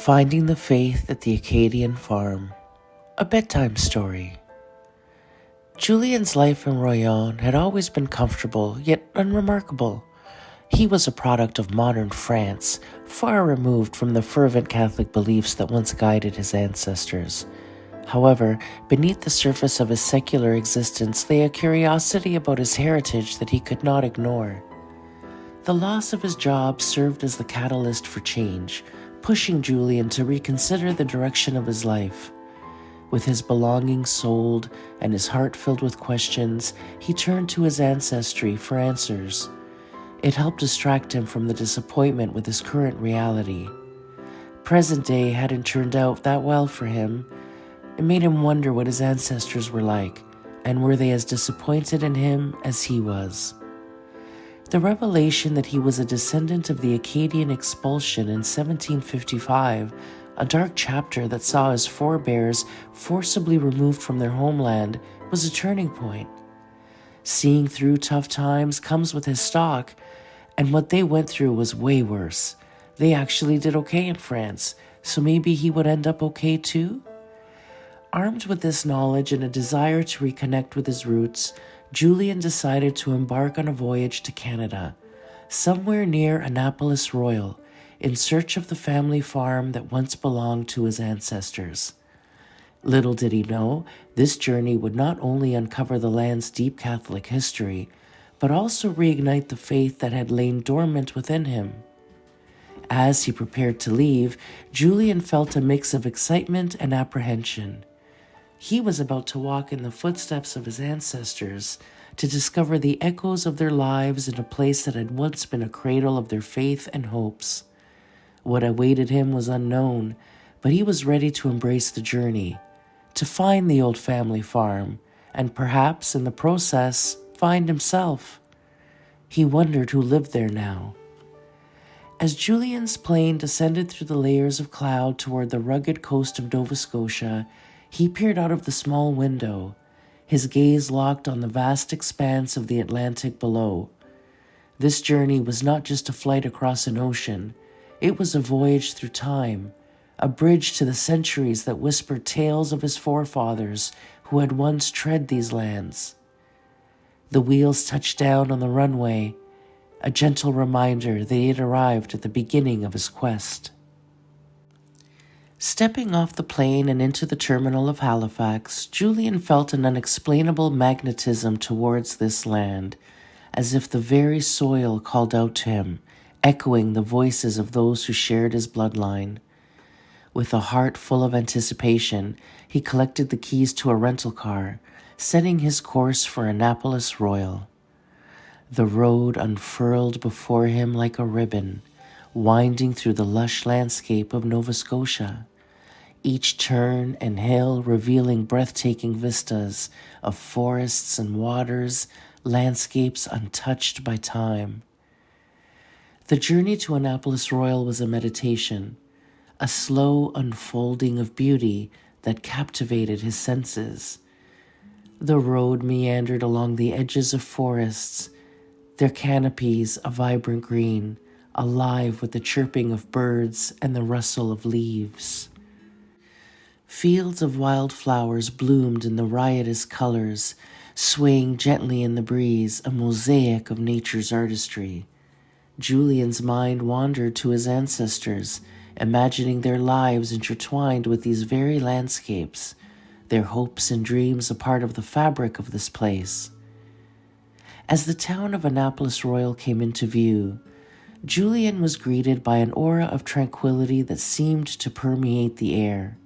Finding the Faith at the Acadian Farm, a bedtime story. Julien's life in Royon had always been comfortable, yet unremarkable. He was a product of modern France, far removed from the fervent Catholic beliefs that once guided his ancestors. However, beneath the surface of his secular existence lay a curiosity about his heritage that he could not ignore. The loss of his job served as the catalyst for change, pushing Julien to reconsider the direction of his life. With his belongings sold and his heart filled with questions, he turned to his ancestry for answers. It helped distract him from the disappointment with his current reality. Present day hadn't turned out that well for him. It made him wonder what his ancestors were like, and were they as disappointed in him as he was. The revelation that he was a descendant of the Acadian expulsion in 1755, a dark chapter that saw his forebears forcibly removed from their homeland, was a turning point. Seeing through tough times comes with his stock, and what they went through was way worse. They actually did okay in France, so maybe he would end up okay too? Armed with this knowledge and a desire to reconnect with his roots, Julien decided to embark on a voyage to Canada, somewhere near Annapolis Royal, in search of the family farm that once belonged to his ancestors. Little did he know, this journey would not only uncover the land's deep Catholic history, but also reignite the faith that had lain dormant within him. As he prepared to leave, Julien felt a mix of excitement and apprehension. He was about to walk in the footsteps of his ancestors, to discover the echoes of their lives in a place that had once been a cradle of their faith and hopes. What awaited him was unknown, but he was ready to embrace the journey, to find the old family farm, and perhaps in the process, find himself. He wondered who lived there now. As Julien's plane descended through the layers of cloud toward the rugged coast of Nova Scotia, he peered out of the small window, his gaze locked on the vast expanse of the Atlantic below. This journey was not just a flight across an ocean, it was a voyage through time, a bridge to the centuries that whispered tales of his forefathers who had once tread these lands. The wheels touched down on the runway, a gentle reminder that he had arrived at the beginning of his quest. Stepping off the plane and into the terminal of Halifax, Julien felt an unexplainable magnetism towards this land, as if the very soil called out to him, echoing the voices of those who shared his bloodline. With a heart full of anticipation, he collected the keys to a rental car, setting his course for Annapolis Royal. The road unfurled before him like a ribbon, winding through the lush landscape of Nova Scotia, each turn and hill revealing breathtaking vistas of forests and waters, landscapes untouched by time. The journey to Annapolis Royal was a meditation, a slow unfolding of beauty that captivated his senses. The road meandered along the edges of forests, their canopies a vibrant green, alive with the chirping of birds and the rustle of leaves. Fields of wildflowers bloomed in the riotous colors, swaying gently in the breeze, a mosaic of nature's artistry. Julien's mind wandered to his ancestors, imagining their lives intertwined with these very landscapes, their hopes and dreams a part of the fabric of this place. As the town of Annapolis Royal came into view, Julien was greeted by an aura of tranquility that seemed to permeate the air.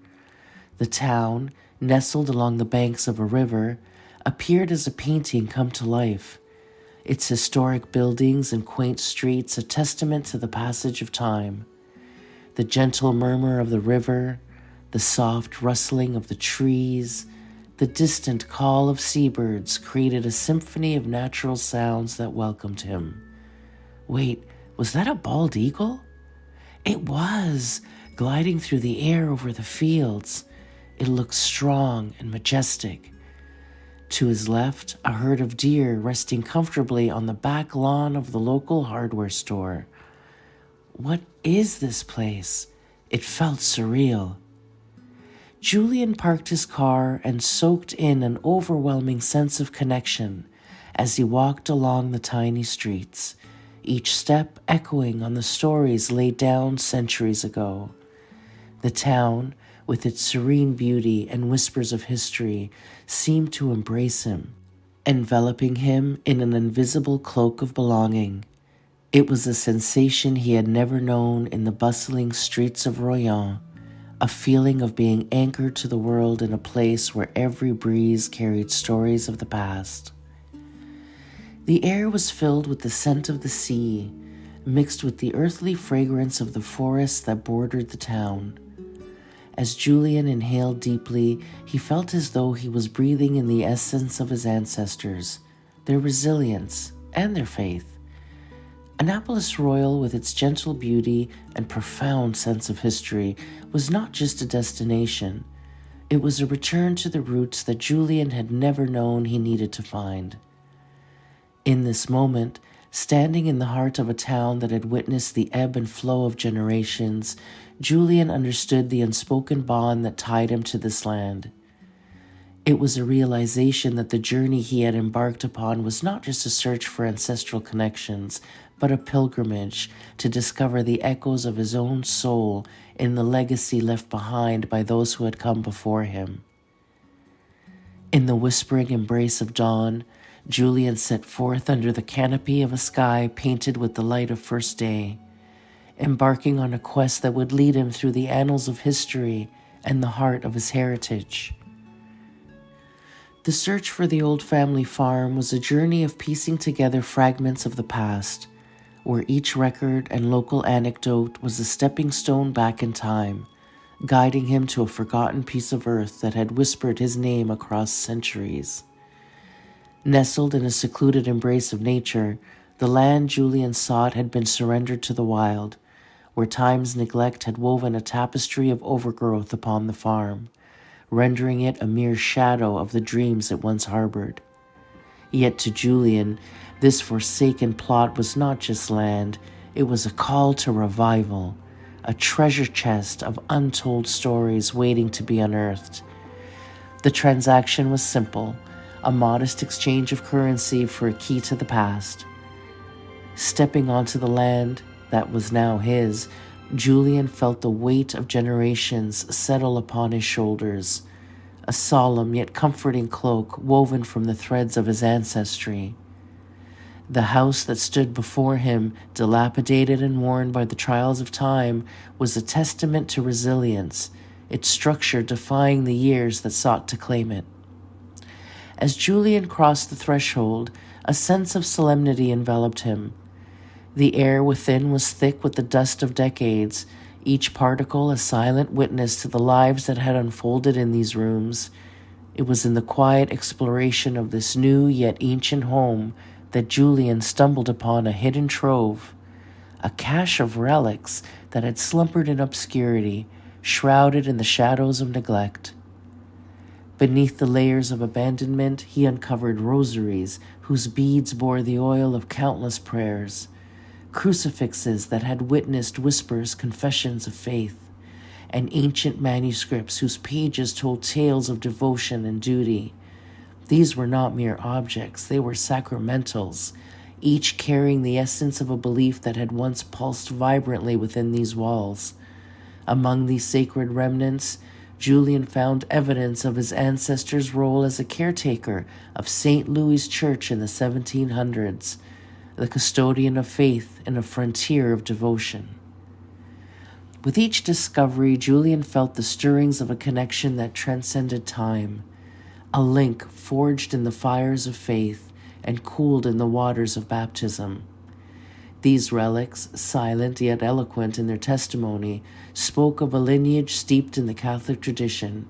The town, nestled along the banks of a river, appeared as a painting come to life, its historic buildings and quaint streets a testament to the passage of time. The gentle murmur of the river, the soft rustling of the trees, the distant call of seabirds created a symphony of natural sounds that welcomed him. Wait, was that a bald eagle? It was, gliding through the air over the fields. It looked strong and majestic. To his left, a herd of deer resting comfortably on the back lawn of the local hardware store. What is this place? It felt surreal. Julian parked his car and soaked in an overwhelming sense of connection as he walked along the tiny streets, each step echoing on the stories laid down centuries ago. The town, with its serene beauty and whispers of history, seemed to embrace him, enveloping him in an invisible cloak of belonging. It was a sensation he had never known in the bustling streets of Royon, a feeling of being anchored to the world in a place where every breeze carried stories of the past. The air was filled with the scent of the sea, mixed with the earthly fragrance of the forests that bordered the town. As Julian inhaled deeply, he felt as though he was breathing in the essence of his ancestors, their resilience, and their faith. Annapolis Royal, with its gentle beauty and profound sense of history, was not just a destination. It was a return to the roots that Julian had never known he needed to find. In this moment, standing in the heart of a town that had witnessed the ebb and flow of generations, Julian understood the unspoken bond that tied him to this land. It was a realization that the journey he had embarked upon was not just a search for ancestral connections, but a pilgrimage to discover the echoes of his own soul in the legacy left behind by those who had come before him. In the whispering embrace of dawn, Julian set forth under the canopy of a sky painted with the light of first day, embarking on a quest that would lead him through the annals of history and the heart of his heritage. The search for the old family farm was a journey of piecing together fragments of the past, where each record and local anecdote was a stepping stone back in time, guiding him to a forgotten piece of earth that had whispered his name across centuries. Nestled in a secluded embrace of nature, the land Julian sought had been surrendered to the wild, where time's neglect had woven a tapestry of overgrowth upon the farm, rendering it a mere shadow of the dreams it once harbored. Yet to Julian, this forsaken plot was not just land, it was a call to revival, a treasure chest of untold stories waiting to be unearthed. The transaction was simple, a modest exchange of currency for a key to the past. Stepping onto the land that was now his, Julian felt the weight of generations settle upon his shoulders, a solemn yet comforting cloak woven from the threads of his ancestry. The house that stood before him, dilapidated and worn by the trials of time, was a testament to resilience, its structure defying the years that sought to claim it. As Julian crossed the threshold, a sense of solemnity enveloped him. The air within was thick with the dust of decades, each particle a silent witness to the lives that had unfolded in these rooms. It was in the quiet exploration of this new yet ancient home that Julian stumbled upon a hidden trove, a cache of relics that had slumbered in obscurity, shrouded in the shadows of neglect. Beneath the layers of abandonment, he uncovered rosaries whose beads bore the oil of countless prayers, crucifixes that had witnessed whispers, confessions of faith, and ancient manuscripts whose pages told tales of devotion and duty. These were not mere objects, they were sacramentals, each carrying the essence of a belief that had once pulsed vibrantly within these walls. Among these sacred remnants, Julian found evidence of his ancestors' role as a caretaker of St. Louis Church in the 1700s, the custodian of faith in a frontier of devotion. With each discovery, Julian felt the stirrings of a connection that transcended time, a link forged in the fires of faith and cooled in the waters of baptism. These relics, silent yet eloquent in their testimony, spoke of a lineage steeped in the Catholic tradition,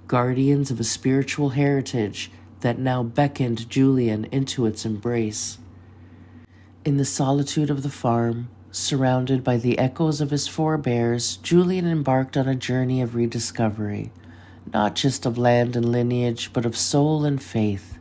guardians of a spiritual heritage that now beckoned Julian into its embrace. In the solitude of the farm, surrounded by the echoes of his forebears, Julian embarked on a journey of rediscovery, not just of land and lineage, but of soul and faith.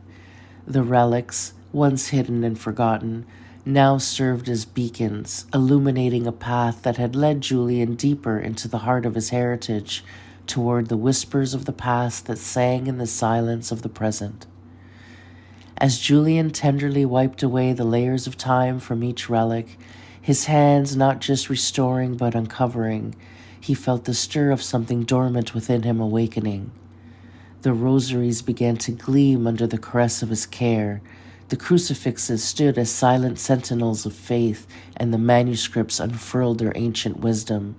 The relics, once hidden and forgotten, now served as beacons, illuminating a path that had led Julian deeper into the heart of his heritage, toward the whispers of the past that sang in the silence of the present. As Julian tenderly wiped away the layers of time from each relic, his hands not just restoring but uncovering, he felt the stir of something dormant within him awakening. The rosaries began to gleam under the caress of his care. The crucifixes stood as silent sentinels of faith, and the manuscripts unfurled their ancient wisdom.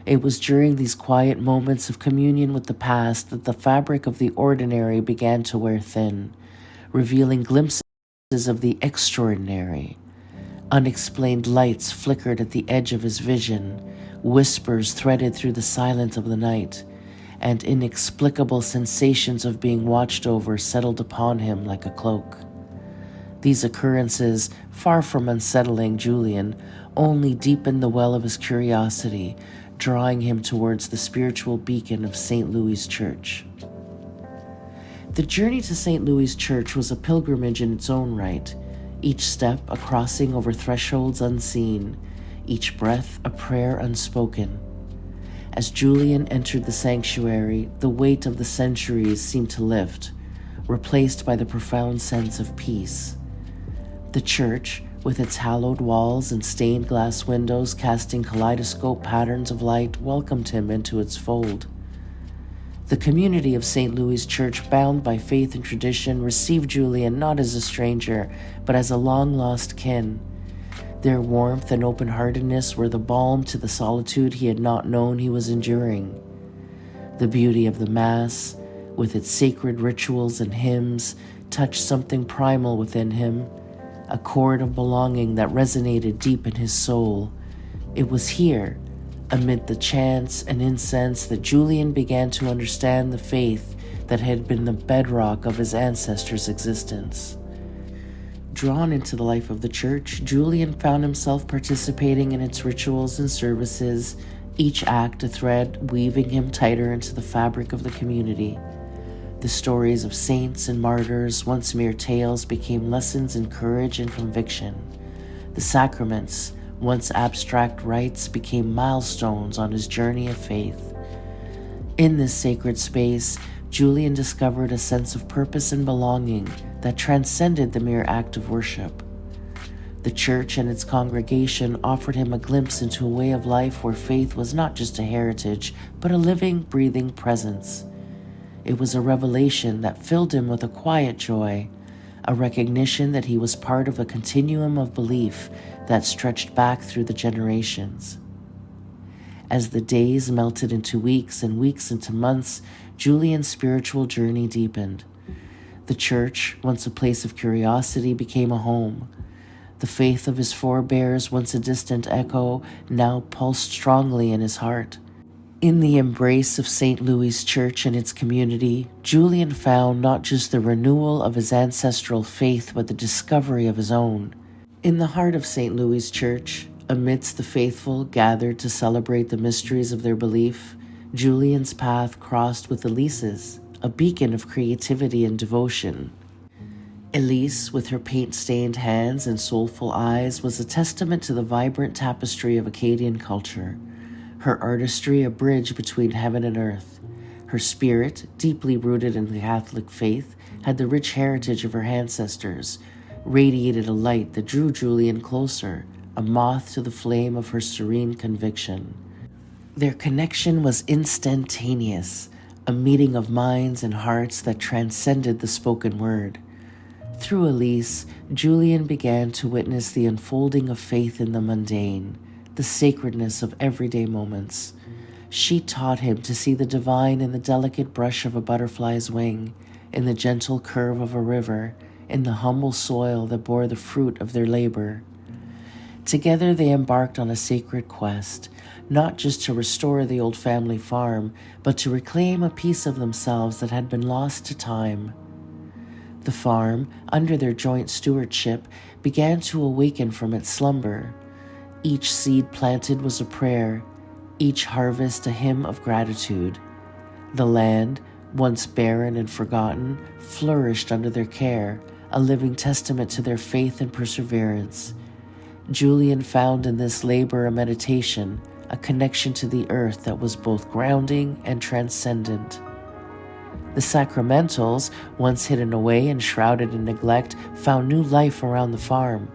It was during these quiet moments of communion with the past that the fabric of the ordinary began to wear thin, revealing glimpses of the extraordinary. Unexplained lights flickered at the edge of his vision, whispers threaded through the silence of the night, and inexplicable sensations of being watched over settled upon him like a cloak. These occurrences, far from unsettling Julian, only deepened the well of his curiosity, drawing him towards the spiritual beacon of St. Louis Church. The journey to St. Louis Church was a pilgrimage in its own right, each step a crossing over thresholds unseen, each breath a prayer unspoken. As Julian entered the sanctuary, the weight of the centuries seemed to lift, replaced by the profound sense of peace. The church, with its hallowed walls and stained glass windows casting kaleidoscope patterns of light, welcomed him into its fold. The community of St. Louis Church, bound by faith and tradition, received Julian not as a stranger, but as a long-lost kin. Their warmth and open-heartedness were the balm to the solitude he had not known he was enduring. The beauty of the Mass, with its sacred rituals and hymns, touched something primal within him, a chord of belonging that resonated deep in his soul. It was here, amid the chants and incense, that Julian began to understand the faith that had been the bedrock of his ancestors' existence. Drawn into the life of the church, Julian found himself participating in its rituals and services, each act a thread weaving him tighter into the fabric of the community. The stories of saints and martyrs, once mere tales, became lessons in courage and conviction. The sacraments, once abstract rites, became milestones on his journey of faith. In this sacred space, Julian discovered a sense of purpose and belonging that transcended the mere act of worship. The church and its congregation offered him a glimpse into a way of life where faith was not just a heritage, but a living, breathing presence. It was a revelation that filled him with a quiet joy, a recognition that he was part of a continuum of belief that stretched back through the generations. As the days melted into weeks and weeks into months, Julian's spiritual journey deepened. The church, once a place of curiosity, became a home. The faith of his forebears, once a distant echo, now pulsed strongly in his heart. In the embrace of St. Louis Church and its community, Julian found not just the renewal of his ancestral faith, but the discovery of his own. In the heart of St. Louis Church, amidst the faithful gathered to celebrate the mysteries of their belief, Julian's path crossed with Elise's, a beacon of creativity and devotion. Elise, with her paint-stained hands and soulful eyes, was a testament to the vibrant tapestry of Acadian culture. Her artistry a bridge between heaven and earth. Her spirit, deeply rooted in the Catholic faith, had the rich heritage of her ancestors, radiated a light that drew Julian closer, a moth to the flame of her serene conviction. Their connection was instantaneous, a meeting of minds and hearts that transcended the spoken word. Through Elise, Julian began to witness the unfolding of faith in the mundane, the sacredness of everyday moments. She taught him to see the divine in the delicate brush of a butterfly's wing, in the gentle curve of a river, in the humble soil that bore the fruit of their labor. Together they embarked on a sacred quest, not just to restore the old family farm, but to reclaim a piece of themselves that had been lost to time. The farm, under their joint stewardship, began to awaken from its slumber. Each seed planted was a prayer, each harvest a hymn of gratitude. The land, once barren and forgotten, flourished under their care, a living testament to their faith and perseverance. Julian found in this labor and meditation a connection to the earth that was both grounding and transcendent. The sacramentals, once hidden away and shrouded in neglect, found new life around the farm.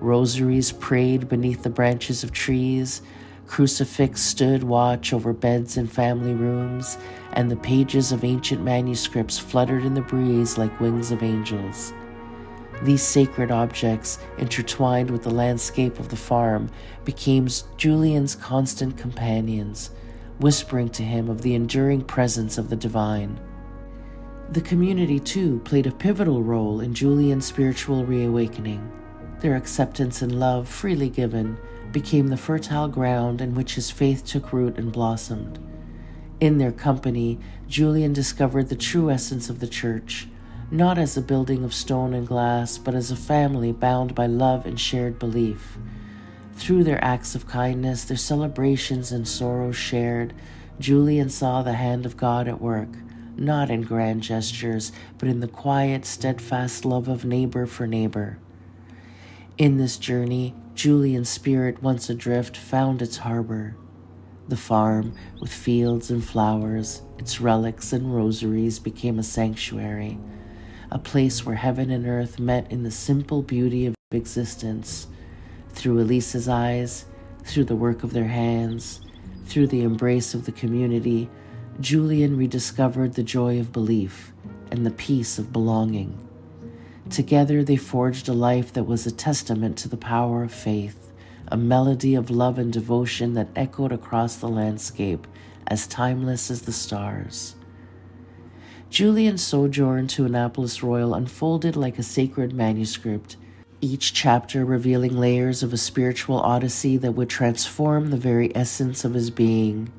Rosaries prayed beneath the branches of trees, crucifix stood watch over beds in family rooms, and the pages of ancient manuscripts fluttered in the breeze like wings of angels. These sacred objects, intertwined with the landscape of the farm, became Julian's constant companions, whispering to him of the enduring presence of the divine. The community, too, played a pivotal role in Julian's spiritual reawakening. Their acceptance and love, freely given, became the fertile ground in which his faith took root and blossomed. In their company, Julian discovered the true essence of the church, not as a building of stone and glass, but as a family bound by love and shared belief. Through their acts of kindness, their celebrations and sorrows shared, Julian saw the hand of God at work, not in grand gestures, but in the quiet, steadfast love of neighbor for neighbor. In this journey, Julian's spirit, once adrift, found its harbor. The farm, with fields and flowers, its relics and rosaries, became a sanctuary, a place where heaven and earth met in the simple beauty of existence. Through Elisa's eyes, through the work of their hands, through the embrace of the community, Julian rediscovered the joy of belief and the peace of belonging. Together they forged a life that was a testament to the power of faith, a melody of love and devotion that echoed across the landscape, as timeless as the stars. Julian's sojourn to Annapolis Royal unfolded like a sacred manuscript, each chapter revealing layers of a spiritual odyssey that would transform the very essence of his being.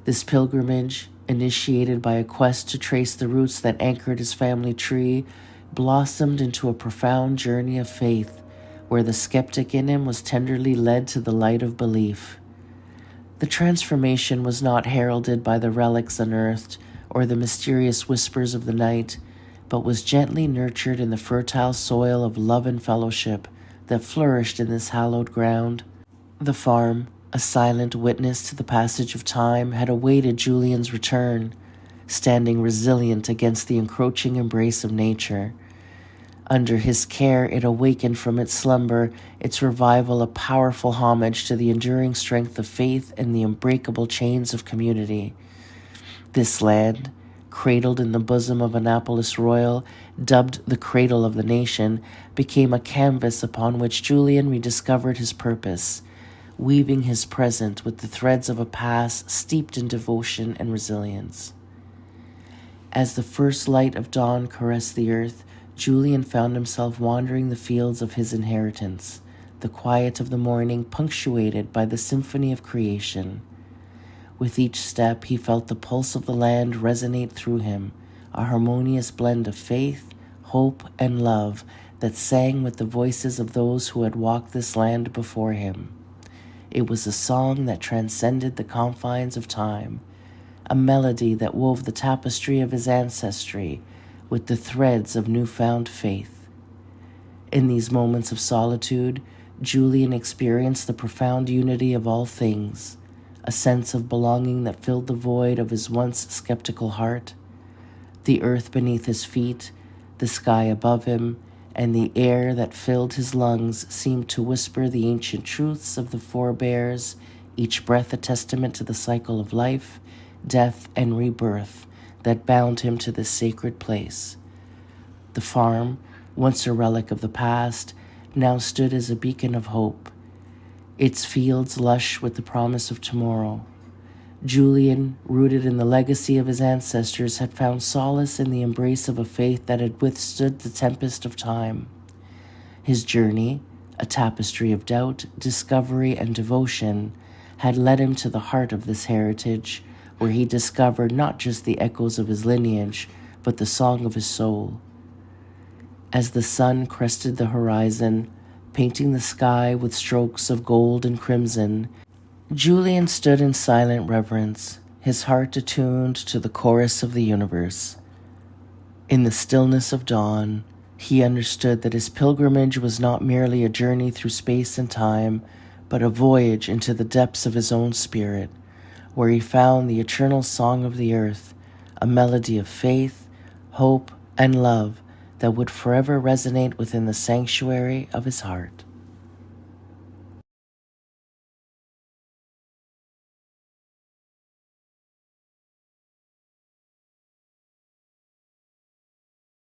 This pilgrimage, initiated by a quest to trace the roots that anchored his family tree, blossomed into a profound journey of faith, where the skeptic in him was tenderly led to the light of belief. The transformation was not heralded by the relics unearthed or the mysterious whispers of the night, but was gently nurtured in the fertile soil of love and fellowship that flourished in this hallowed ground. The farm, a silent witness to the passage of time, had awaited Julian's return, standing resilient against the encroaching embrace of nature. Under his care, it awakened from its slumber, its revival a powerful homage to the enduring strength of faith and the unbreakable chains of community. This land, cradled in the bosom of Annapolis Royal, dubbed the cradle of the nation, became a canvas upon which Julian rediscovered his purpose, weaving his present with the threads of a past steeped in devotion and resilience. As the first light of dawn caressed the earth, Julian found himself wandering the fields of his inheritance, the quiet of the morning punctuated by the symphony of creation. With each step, he felt the pulse of the land resonate through him, a harmonious blend of faith, hope, and love that sang with the voices of those who had walked this land before him. It was a song that transcended the confines of time, a melody that wove the tapestry of his ancestry with the threads of newfound faith. In these moments of solitude, Julian experienced the profound unity of all things, a sense of belonging that filled the void of his once skeptical heart. The earth beneath his feet, the sky above him, and the air that filled his lungs seemed to whisper the ancient truths of the forebears, each breath a testament to the cycle of life, death, and rebirth that bound him to this sacred place. The farm, once a relic of the past, now stood as a beacon of hope, its fields lush with the promise of tomorrow. Julian, rooted in the legacy of his ancestors, had found solace in the embrace of a faith that had withstood the tempest of time. His journey, a tapestry of doubt, discovery, and devotion, had led him to the heart of this heritage, where he discovered not just the echoes of his lineage, but the song of his soul. As the sun crested the horizon, painting the sky with strokes of gold and crimson, Julian stood in silent reverence, his heart attuned to the chorus of the universe. In the stillness of dawn, He understood that his pilgrimage was not merely a journey through space and time, but a voyage into the depths of his own spirit, where he found the eternal song of the earth, a melody of faith, hope, and love that would forever resonate within the sanctuary of his heart.